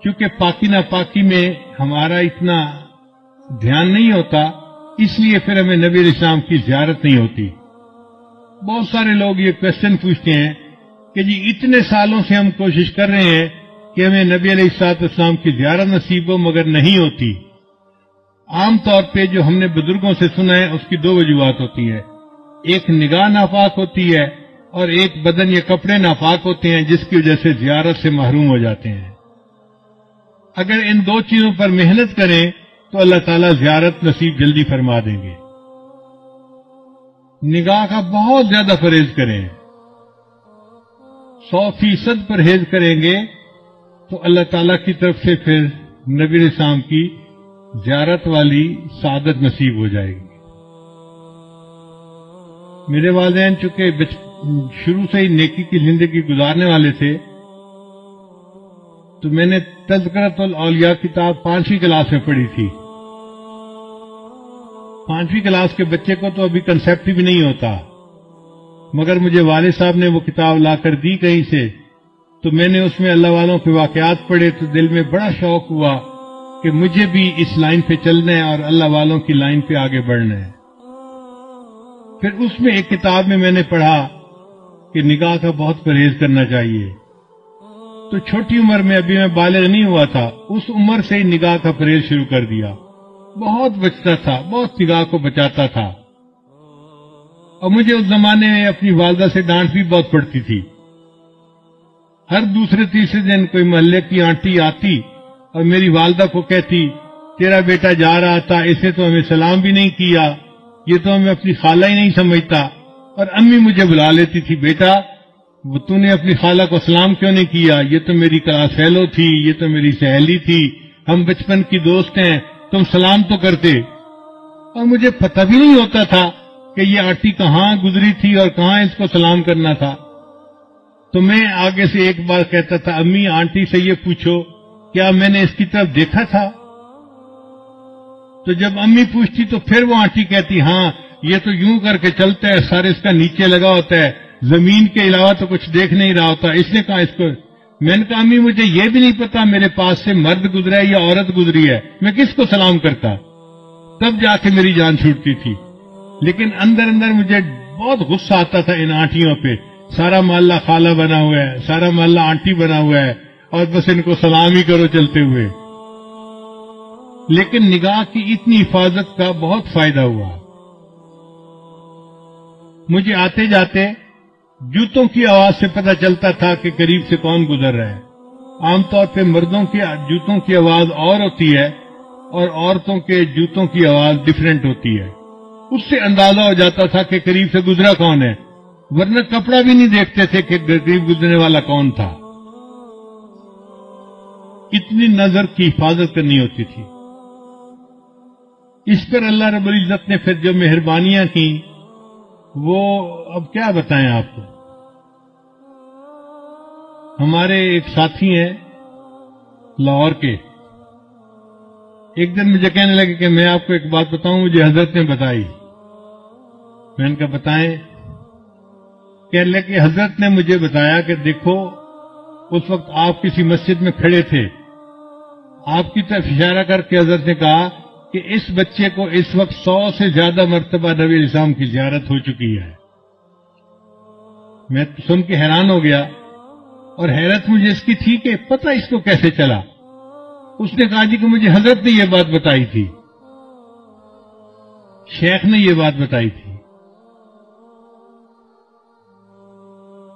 کیونکہ پاکی ناپاکی میں ہمارا اتنا دھیان نہیں ہوتا، اس لیے پھر ہمیں نبی علیہ السلام کی زیارت نہیں ہوتی۔ بہت سارے لوگ یہ کوشچن پوچھتے ہیں کہ جی اتنے سالوں سے ہم کوشش کر رہے ہیں کہ ہمیں نبی علیہ السلام کی زیارت نصیب ہو، مگر نہیں ہوتی۔ عام طور پہ جو ہم نے بزرگوں سے سنا ہے اس کی دو وجوہات ہوتی ہیں، ایک نگاہ ناپاک ہوتی ہے اور ایک بدن یا کپڑے ناپاک ہوتے ہیں جس کی وجہ سے زیارت سے محروم ہو جاتے ہیں۔ اگر ان دو چیزوں پر محنت کریں تو اللہ تعالیٰ زیارت نصیب جلدی فرما دیں گے۔ نگاہ کا بہت زیادہ پرہیز کریں، 100% پرہیز کریں گے تو اللہ تعالیٰ کی طرف سے پھر نبی علیہ السلام کی زیارت والی سعادت نصیب ہو جائے گی۔ میرے والدین چونکہ شروع سے ہی نیکی کی زندگی گزارنے والے تھے، تو میں نے تذکرۃ الاولیاء کتاب 5ویں کلاس میں پڑھی تھی۔ 5ویں کلاس کے بچے کو تو ابھی کنسیپٹ بھی نہیں ہوتا، مگر مجھے والد صاحب نے وہ کتاب لا کر دی کہیں سے، تو میں نے اس میں اللہ والوں کے واقعات پڑھے تو دل میں بڑا شوق ہوا کہ مجھے بھی اس لائن پہ چلنا ہے اور اللہ والوں کی لائن پہ آگے بڑھنا ہے۔ پھر اس میں ایک کتاب میں نے پڑھا کہ نگاہ کا بہت پرہیز کرنا چاہیے، تو چھوٹی عمر میں، ابھی میں بالغ نہیں ہوا تھا، اس عمر سے ہی نگاہ کا پرہیز شروع کر دیا۔ بہت بچتا تھا، بہت نگاہ کو بچاتا تھا، اور مجھے اس زمانے میں اپنی والدہ سے ڈانٹ بھی بہت پڑتی تھی۔ ہر دوسرے تیسرے دن کوئی محلے کی آنٹی آتی اور میری والدہ کو کہتی، تیرا بیٹا جا رہا تھا، اسے تو ہمیں سلام بھی نہیں کیا، یہ تو ہمیں اپنی خالہ ہی نہیں سمجھتا۔ اور امی مجھے بلا لیتی تھی، بیٹا تو نے اپنی خالہ کو سلام کیوں نہیں کیا؟ یہ تو میری کلاس فیلو تھی، یہ تو میری سہیلی تھی، ہم بچپن کی دوست ہیں، تم سلام تو کرتے۔ اور مجھے پتہ بھی نہیں ہوتا تھا کہ یہ آنٹی کہاں گزری تھی اور کہاں اس کو سلام کرنا تھا۔ تو میں آگے سے ایک بار کہتا تھا، امی آنٹی سے یہ پوچھو کیا میں نے اس کی طرف دیکھا تھا؟ تو جب امی پوچھتی تو پھر وہ آنٹی کہتی، ہاں یہ تو یوں کر کے چلتا ہے، سر اس کا نیچے لگا ہوتا ہے، زمین کے علاوہ تو کچھ دیکھ نہیں رہا ہوتا، اس نے کہا اس کو۔ میں نے کہا امی مجھے یہ بھی نہیں پتا میرے پاس سے مرد گزرا ہے یا عورت گزری ہے، میں کس کو سلام کرتا؟ تب جا کے میری جان چھوٹتی تھی۔ لیکن اندر اندر مجھے بہت غصہ آتا تھا ان آنٹیوں پہ، سارا محلہ خالہ بنا ہوا ہے، سارا محلہ آنٹی بنا ہوا ہے، اور بس ان کو سلام ہی کرو چلتے ہوئے۔ لیکن نگاہ کی اتنی حفاظت کا بہت فائدہ ہوا۔ مجھے آتے جاتے جوتوں کی آواز سے پتہ چلتا تھا کہ قریب سے کون گزر رہا ہے۔ عام طور پہ مردوں کی جوتوں کی آواز اور ہوتی ہے اور عورتوں کے جوتوں کی آواز ڈیفرنٹ ہوتی ہے، اس سے اندازہ ہو جاتا تھا کہ قریب سے گزرا کون ہے، ورنہ کپڑا بھی نہیں دیکھتے تھے کہ قریب گزرنے والا کون تھا۔ اتنی نظر کی حفاظت کرنی ہوتی تھی۔ اس پر اللہ رب العزت نے پھر جو مہربانیاں کی وہ اب کیا بتائیں آپ کو۔ ہمارے ایک ساتھی ہیں لاہور کے، ایک دن مجھے کہنے لگے کہ میں آپ کو ایک بات بتاؤں، مجھے حضرت نے بتائی۔ میں نے کہا بتائیں۔ کہنے لگے کہ حضرت نے مجھے بتایا کہ دیکھو اس وقت آپ کسی مسجد میں کھڑے تھے، آپ کی طرف اشارہ کر کے حضرت نے کہا کہ اس بچے کو اس وقت 100 سے زیادہ مرتبہ نبی علیہ السلام کی زیارت ہو چکی ہے۔ میں سن کے حیران ہو گیا، اور حیرت مجھے اس کی تھی کہ پتہ اس کو کیسے چلا۔ اس نے کہا جی کہ مجھے حضرت نے یہ بات بتائی تھی، شیخ نے یہ بات بتائی تھی۔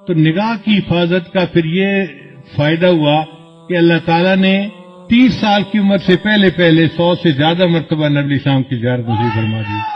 تو نگاہ کی حفاظت کا پھر یہ فائدہ ہوا کہ اللہ تعالیٰ نے 30 سال کی عمر سے پہلے 100 سے زیادہ مرتبہ نبی السلام کی زیارت نصیب فرما دی۔